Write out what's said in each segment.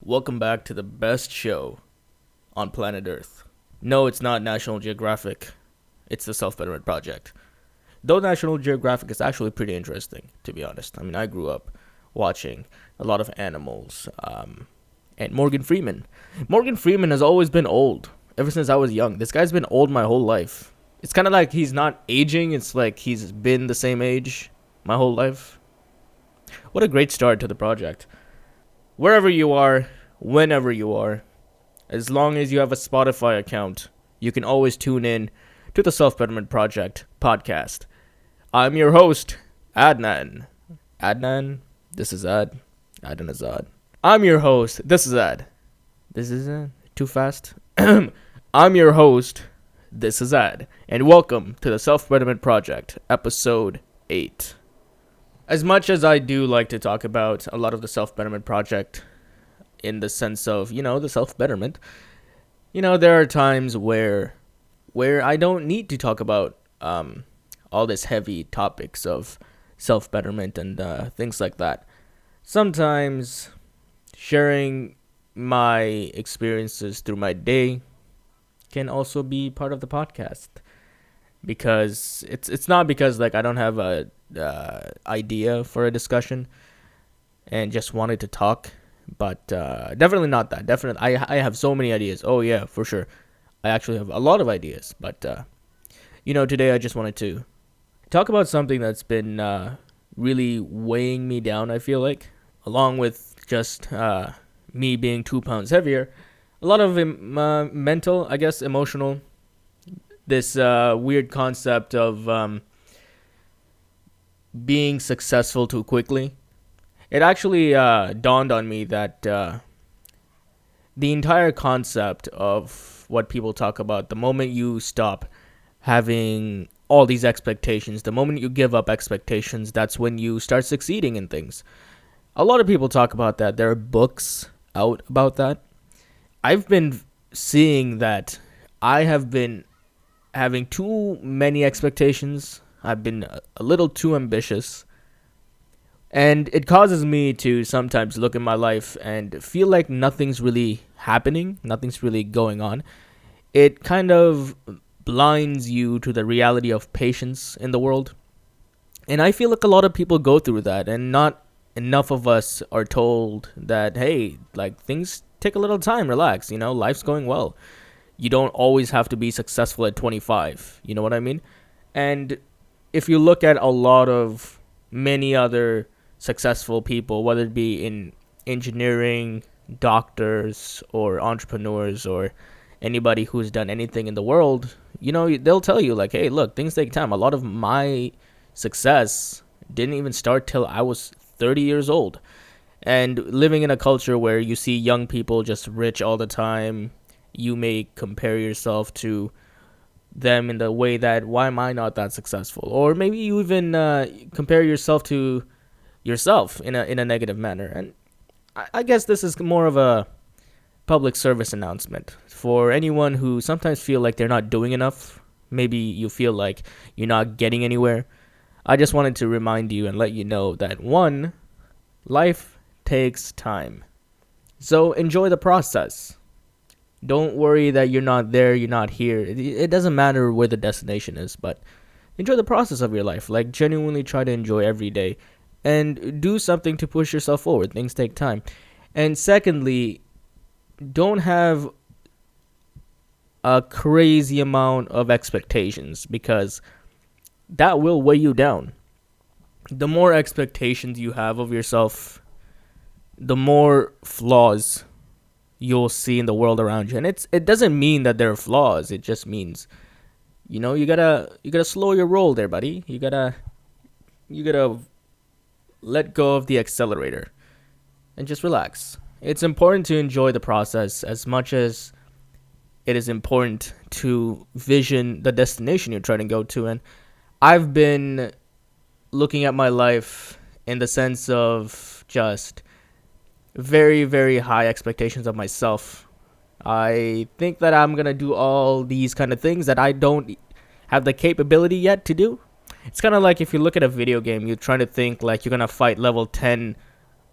Welcome back to the best show on planet Earth. No, it's not National Geographic. It's the Self-Betterment Project. Though National Geographic is actually pretty interesting, to be honest. I mean, I grew up watching a lot of animals. And Morgan Freeman. Morgan Freeman has always been old, ever since I was young. This guy's been old my whole life. It's kind of like he's not aging. It's like he's been the same age my whole life. What a great start to the project. Wherever you are, whenever you are, as long as you have a Spotify account, you can always tune in to the Self-Betterment Project podcast. I'm your host, Adnan. Adnan? This is Ad. Adnan is Ad. I'm your host. This is Ad. This is too fast? I'm your host. This is Ad. And welcome to the Self-Betterment Project, episode 8. As much as I do like to talk about a lot of the Self-Betterment Project in the sense of, the self-betterment, there are times where I don't need to talk about all this heavy topics of self-betterment and things like that. Sometimes sharing my experiences through my day can also be part of the podcast, because it's not because I don't have a idea for a discussion and just wanted to talk, but definitely not that. Definitely, I have so many ideas. Oh yeah, for sure, I actually have a lot of ideas. But today I just wanted to talk about something that's been really weighing me down. I feel like, along with just me being 2 pounds heavier, a lot of mental, I guess, emotional. This weird concept of being successful too quickly. It actually dawned on me that the entire concept of what people talk about, the moment you stop having all these expectations, the moment you give up expectations, that's when you start succeeding in things. A lot of people talk about that. There are books out about that. I've been seeing that I have been having too many expectations. I've been a little too ambitious. And it causes me to sometimes look at my life and feel like nothing's really happening, nothing's really going on. It kind of blinds you to the reality of patience in the world. And I feel like a lot of people go through that, and not enough of us are told that, hey, things take a little time, relax, life's going well. You don't always have to be successful at 25, you know what I mean? And if you look at a lot of many other successful people, whether it be in engineering, doctors, or entrepreneurs, or anybody who's done anything in the world, they'll tell you hey, look, things take time. A lot of my success didn't even start till I was 30 years old. And living in a culture where you see young people just rich all the time, you may compare yourself to them in the way that, why am I not that successful? Or maybe you even compare yourself to yourself in a negative manner. And I guess this is more of a public service announcement for anyone who sometimes feel like they're not doing enough. Maybe you feel like you're not getting anywhere. I just wanted to remind you and let you know that, one, life takes time. So enjoy the process. Don't worry that you're not there, you're not here. It doesn't matter where the destination is, but enjoy the process of your life. Genuinely try to enjoy every day and do something to push yourself forward. Things take time. And secondly, don't have a crazy amount of expectations, because that will weigh you down. The more expectations you have of yourself, the more flaws you'll see in the world around you. And it doesn't mean that there are flaws. It just means, you gotta slow your roll there, buddy. You gotta let go of the accelerator and just relax. It's important to enjoy the process as much as it is important to vision the destination you're trying to go to. And I've been looking at my life in the sense of just very, very high expectations of myself. I think that I'm going to do all these kind of things that I don't have the capability yet to do. It's kind of like if you look at a video game, you're trying to think you're going to fight level 10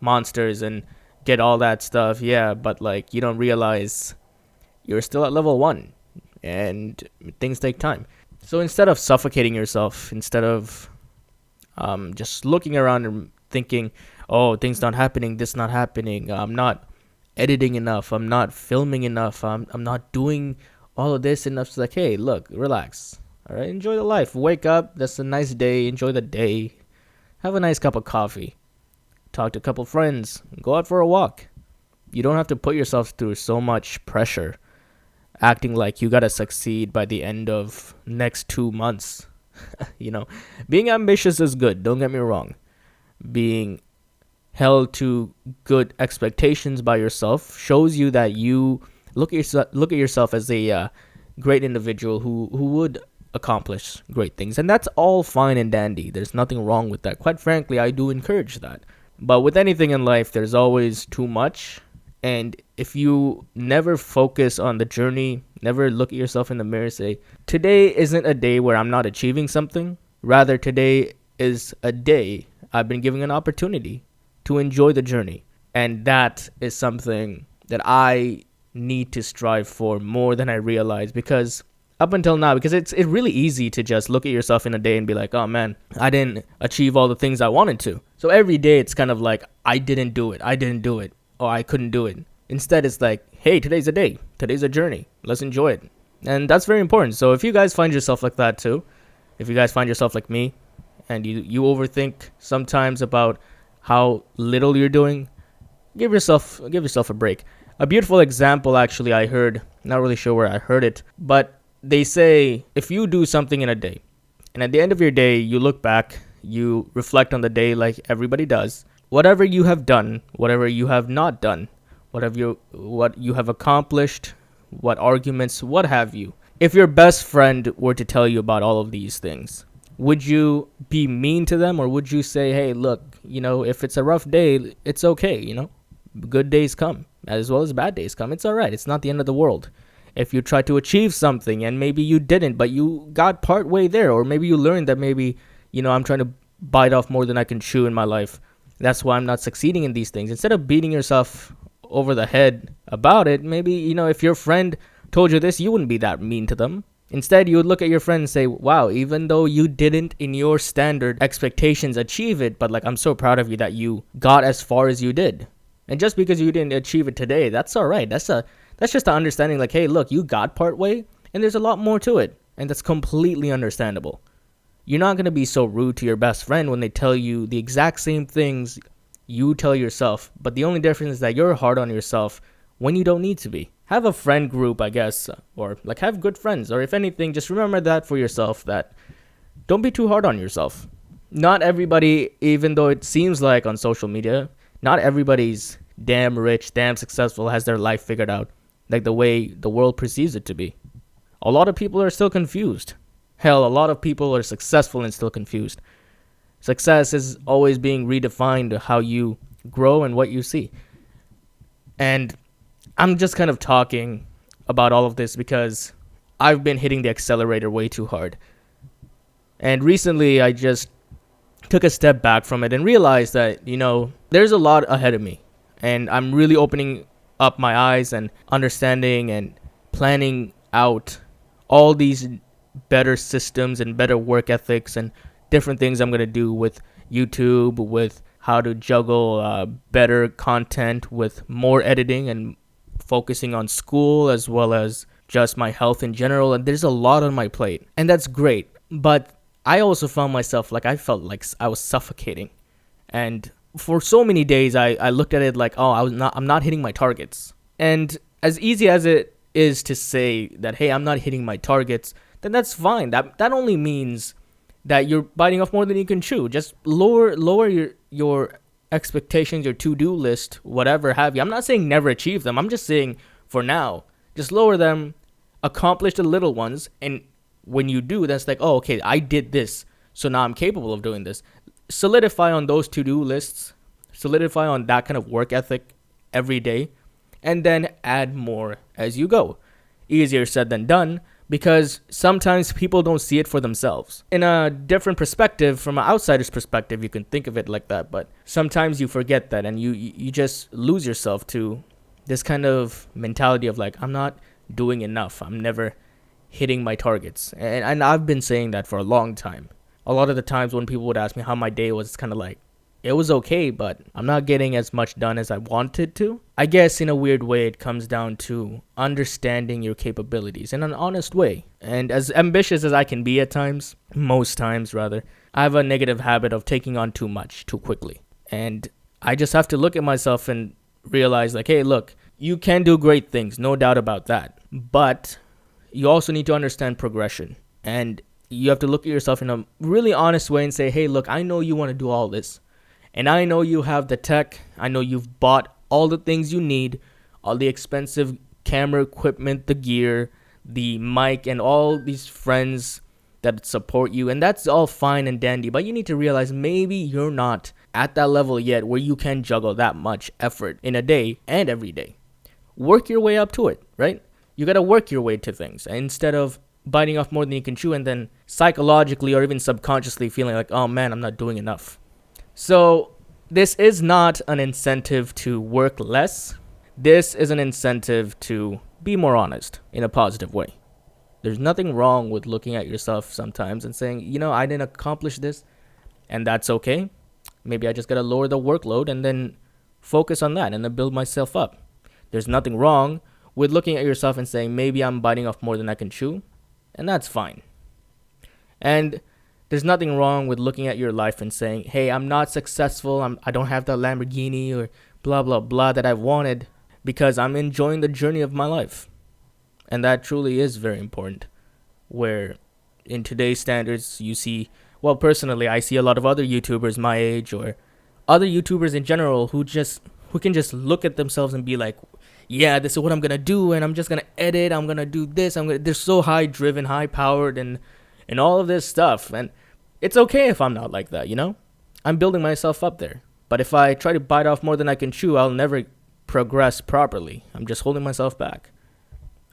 monsters and get all that stuff, yeah, but like you don't realize you're still at level 1 and things take time. So instead of suffocating yourself, instead of just looking around and thinking, oh, things not happening, this not happening, I'm not editing enough, I'm not filming enough, I'm not doing all of this enough. It's like, hey, look, relax. All right, enjoy the life. Wake up. That's a nice day. Enjoy the day. Have a nice cup of coffee. Talk to a couple friends. Go out for a walk. You don't have to put yourself through so much pressure, acting like you gotta succeed by the end of next 2 months. Being ambitious is good. Don't get me wrong. Being held to good expectations by yourself shows you that you look at yourself as a great individual who would accomplish great things, and that's all fine and dandy. There's nothing wrong with that. Quite frankly, I do encourage that. But with anything in life, there's always too much, and if you never focus on the journey, never look at yourself in the mirror, say, today isn't a day where I'm not achieving something. Rather, today is a day I've been given an opportunity to enjoy the journey, and that is something that I need to strive for more than I realize, because up until now, because it's really easy to just look at yourself in a day and be like, oh man, I didn't achieve all the things I wanted to. So every day it's kind of like, I didn't do it, or I couldn't do it. Instead, it's like, hey, today's a day, today's a journey, let's enjoy it. And that's very important. So if you guys find yourself like that too, if you guys find yourself like me, and you overthink sometimes about how little you're doing, give yourself a break. A beautiful example, actually, I heard, not really sure where I heard it, but they say if you do something in a day, and at the end of your day, you look back, you reflect on the day like everybody does, whatever you have done, whatever you have not done, what you have accomplished, what arguments, what have you. If your best friend were to tell you about all of these things, would you be mean to them, or would you say, hey, look, if it's a rough day, it's okay, good days come as well as bad days come. It's all right. It's not the end of the world. If you try to achieve something and maybe you didn't, but you got part way there, or maybe you learned that maybe, I'm trying to bite off more than I can chew in my life. That's why I'm not succeeding in these things. Instead of beating yourself over the head about it, maybe, if your friend told you this, you wouldn't be that mean to them. Instead, you would look at your friend and say, wow, even though you didn't in your standard expectations achieve it, but like, I'm so proud of you that you got as far as you did. And just because you didn't achieve it today, that's all right. That's just the understanding, like, hey, look, you got part way, and there's a lot more to it. And that's completely understandable. You're not going to be so rude to your best friend when they tell you the exact same things you tell yourself. But the only difference is that you're hard on yourself when you don't need to be. Have a friend group, I guess, or like have good friends. Or if anything, just remember that for yourself, that don't be too hard on yourself. Not everybody, even though it seems like on social media, not everybody's damn rich, damn successful, has their life figured out like the way the world perceives it to be. A lot of people are still confused. Hell, a lot of people are successful and still confused. Success is always being redefined how you grow and what you see. And I'm just kind of talking about all of this because I've been hitting the accelerator way too hard. And recently I just took a step back from it and realized that, there's a lot ahead of me. And I'm really opening up my eyes and understanding and planning out all these better systems and better work ethics and different things I'm going to do with YouTube, with how to juggle better content, with more editing and focusing on school as well as just my health in general. And there's a lot on my plate, and that's great. But I also found myself I felt like I was suffocating. And for so many days, I looked at it like, oh, I'm not hitting my targets. And as easy as it is to say that, hey, I'm not hitting my targets, then that's fine. That only means that you're biting off more than you can chew. Just lower your expectations, your to-do list, whatever have you. I'm not saying never achieve them. I'm just saying for now, just lower them, accomplish the little ones, and when you do, that's like, oh, okay, I did this, so now I'm capable of doing this. Solidify on those to-do lists, solidify on that kind of work ethic every day, and then add more as you go. Easier said than done, because sometimes people don't see it for themselves. In a different perspective, from an outsider's perspective, you can think of it like that, but sometimes you forget that and you just lose yourself to this kind of mentality of like, I'm not doing enough. I'm never hitting my targets. And I've been saying that for a long time. A lot of the times when people would ask me how my day was, it's kind of like, it was okay, but I'm not getting as much done as I wanted to. I guess in a weird way, it comes down to understanding your capabilities in an honest way. And as ambitious as I can be at times, most times rather, I have a negative habit of taking on too much too quickly. And I just have to look at myself and realize like, hey, look, you can do great things, no doubt about that. But you also need to understand progression. And you have to look at yourself in a really honest way and say, hey, look, I know you want to do all this. And I know you have the tech. I know you've bought all the things you need, all the expensive camera equipment, the gear, the mic, and all these friends that support you. And that's all fine and dandy. But you need to realize maybe you're not at that level yet where you can juggle that much effort in a day and every day. Work your way up to it, right? You got to work your way to things instead of biting off more than you can chew and then psychologically or even subconsciously feeling like, oh man, I'm not doing enough. So this is not an incentive to work less. This is an incentive to be more honest in a positive way. There's nothing wrong with looking at yourself sometimes and saying, you know, I didn't accomplish this, and that's okay. Maybe I just got to lower the workload and then focus on that and then build myself up. There's nothing wrong with looking at yourself and saying, maybe I'm biting off more than I can chew, and that's fine. And there's nothing wrong with looking at your life and saying, hey, I'm not successful. I don't have that Lamborghini or blah, blah, blah that I wanted because I'm enjoying the journey of my life. And that truly is very important. Where in today's standards, you see, well, personally, I see a lot of other YouTubers my age or other YouTubers in general who can just look at themselves and be like, yeah, this is what I'm going to do. And I'm just going to edit. I'm going to do this. They're so high driven, high powered and all of this stuff. And it's okay if I'm not like that, you know? I'm building myself up there. But if I try to bite off more than I can chew, I'll never progress properly. I'm just holding myself back.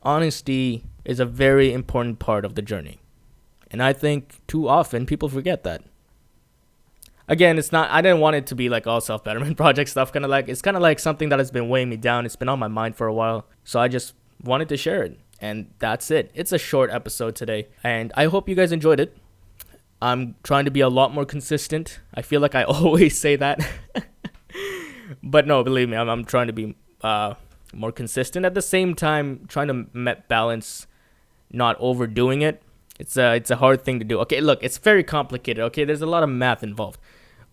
Honesty is a very important part of the journey. And I think too often people forget that. Again, I didn't want it to be like all self-betterment project stuff. It's kind of like something that has been weighing me down. It's been on my mind for a while. So I just wanted to share it. And that's it. It's a short episode today. And I hope you guys enjoyed it. I'm trying to be a lot more consistent. I feel like I always say that. But no, believe me, I'm trying to be more consistent. At the same time, trying to balance not overdoing it. It's a hard thing to do. Okay, look, it's very complicated. Okay, there's a lot of math involved.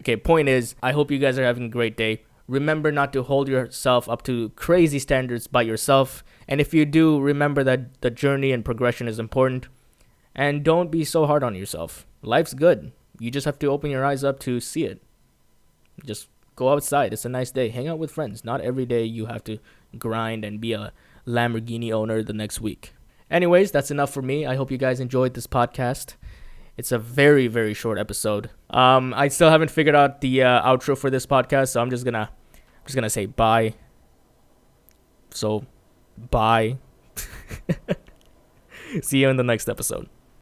Okay, point is, I hope you guys are having a great day. Remember not to hold yourself up to crazy standards by yourself. And if you do, remember that the journey and progression is important. And don't be so hard on yourself. Life's good. You just have to open your eyes up to see it. Just go outside. It's a nice day. Hang out with friends. Not every day you have to grind and be a Lamborghini owner the next week. Anyways, that's enough for me. I hope you guys enjoyed this podcast. It's a very, very short episode. I still haven't figured out the outro for this podcast, so I'm just gonna say bye. So, bye. See you in the next episode.